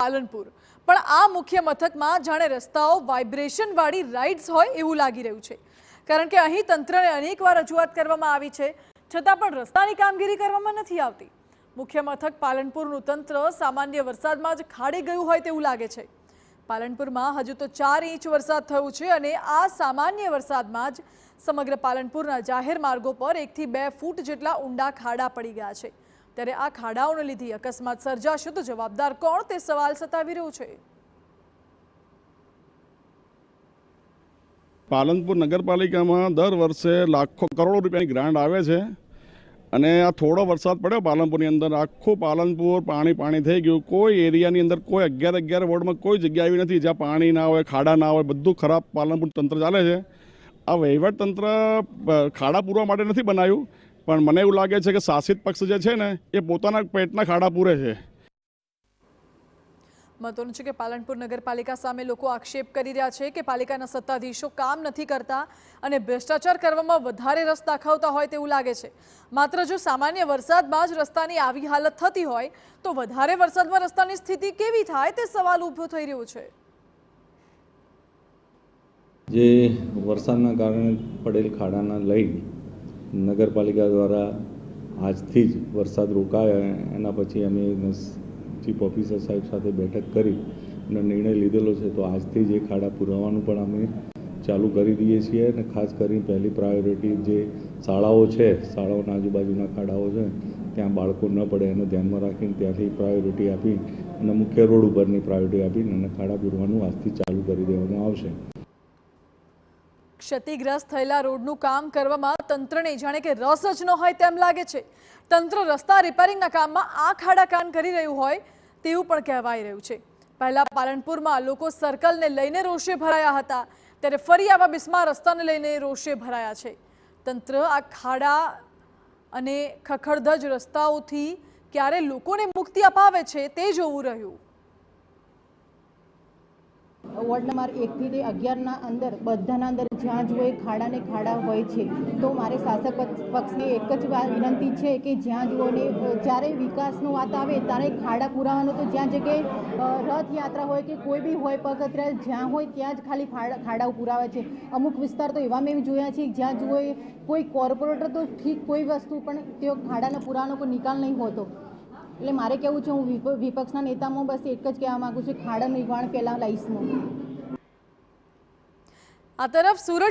પાલનપુર પણ આ મુખ્ય મથકમાં જાણે રસ્તાઓ વાઇબ્રેશન વાળી રાઇડ્સ હોય એવું લાગી રહ્યું છે, કારણ કે અહીં તંત્રને અનેકવાર રજૂઆત કરવામાં આવી છે, છતાં પણ રસ્તાની કામગીરી કરવામાં નથી આવતી। મુખ્ય મથક પાલનપુરનું તંત્ર સામાન્ય વરસાદમાં જ ખાડી ગયું હોય તેવું લાગે છે। પાલનપુરમાં હજુ તો 4 ઇંચ વરસાદ થયો છે અને આ સામાન્ય વરસાદમાં જ સમગ્ર પાલનપુરના જાહેર માર્ગો પર 1 થી 2 ફૂટ જેટલા ઊંડા ખાડા પડી ગયા છે। ત્યારે આ ખાડાઓને લીધે અકસ્માત સર્જાશે તો જવાબદાર કોણ તે સવાલ સતાવી રહ્યો છે। પાલનપુર નગરપાલિકામાં દર વર્ષે લાખો કરોડો રૂપિયાની ગ્રાન્ટ આવે છે અને આ થોડો વરસાદ પડ્યો પાલનપુરની અંદર આખું પાલનપુર પાણી થઈ ગયું। કોઈ એરિયાની અંદર કોઈ 11 વોર્ડમાં કોઈ જગ્યા એવી નથી જ્યાં પાણી ના હોય, ખાડા ના હોય, બધું ખરાબ પાલનપુર તંત્ર ચાલે છે। આ વહીવટ તંત્ર ખાડા પૂરવા માટે નથી બનાવ્યું, પણ મને એવું લાગે છે કે શાસિત પક્ષ જે છે ને એ પોતાના પેટના ખાડા પૂરે છે। મહત્વનું છે કે પાલનપુર નગરપાલિકા સામે લોકો આક્ષેપ કરી રહ્યા છે કે પાલિકાના સત્તાધીશો કામ નથી કરતા અને ભ્રષ્ટાચાર કરવામાં વધારે રસ દાખવતા હોય તેવું લાગે છે। માત્ર જો સામાન્ય વરસાદમાં જ રસ્તાની આવી હાલત થતી હોય તો વધારે વરસાદમાં રસ્તાની સ્થિતિ કેવી થાય તે સવાલ ઊભો થઈ રહ્યો છે। જે વરસાદના કારણે પડેલ ખાડાના લઈ નગરપાલિકા દ્વારા આજથી જ વરસાદ રોકાયા એના પછી અમે ચીફ ઓફિસર સાહેબ સાથે બેઠક કરી અને નિર્ણય લીધેલો છે। તો આજથી જ એ ખાડા પુરાવાનું પણ અમે ચાલુ કરી દઈએ છીએ અને ખાસ કરીને પહેલી પ્રાયોરિટી જે શાળાઓ છે, શાળાઓના આજુબાજુના ખાડાઓ છે ત્યાં બાળકો ન પડે એને ધ્યાનમાં રાખીને ત્યાંથી પ્રાયોરિટી આપી અને મુખ્ય રોડ ઉપરની પ્રાયોરિટી આપીને અને ખાડા પૂરવાનું આજથી ચાલુ કરી દેવામાં આવશે। ક્ષતિગ્રસ્ત થયેલા રોડનું કામ કરવામાં તંત્રને જાણે કે રસ જ ન હોય તેમ લાગે છે। તંત્ર રસ્તા રિપેરિંગના કામમાં આ ખાડા કામ કરી રહ્યું હોય તેવું પણ કહેવાઈ રહ્યું છે। પહેલા પાલનપુરમાં લોકો સર્કલને લઈને રોષે ભરાયા હતા, ત્યારે ફરી આવા બિસ્માર રસ્તાને લઈને રોષે ભરાયા છે। તંત્ર આ ખાડા અને ખખડધજ રસ્તાઓથી ક્યારે લોકોને મુક્તિ અપાવે છે તે જોવું રહ્યું। વોર્ડ નંબર 1 થી 11 અંદર બધાના અંદર જ્યાં જોઈએ ખાડા ખાડા હોય છે। તો મારે શાસક પક્ષને એક જ વિનંતી છે કે જ્યાં જુઓ ને જ્યારે વિકાસની વાત આવે ત્યારે ખાડા પુરાવાનો તો જ્યાં જગ્યાએ રથયાત્રા હોય કે કોઈ બી હોય પગયાત્રા જ્યાં હોય ત્યાં જ ખાલી ખાડાઓ પુરાવે છે। અમુક વિસ્તાર તો એવા મેં જોયા છે જ્યાં જુઓ કોઈ કોર્પોરેટર તો ઠીક કોઈ વસ્તુ પણ તેઓ ખાડાના પુરાવાનો કોઈ નિકાલ નહીં હોતો। એટલે મારે કેવું છે, હું વિપક્ષના નેતામાં બસ એક જ કહેવા માંગુ છું, ખાડા નિવારણ પહેલાં લાવીશું। આ તરફ સુરત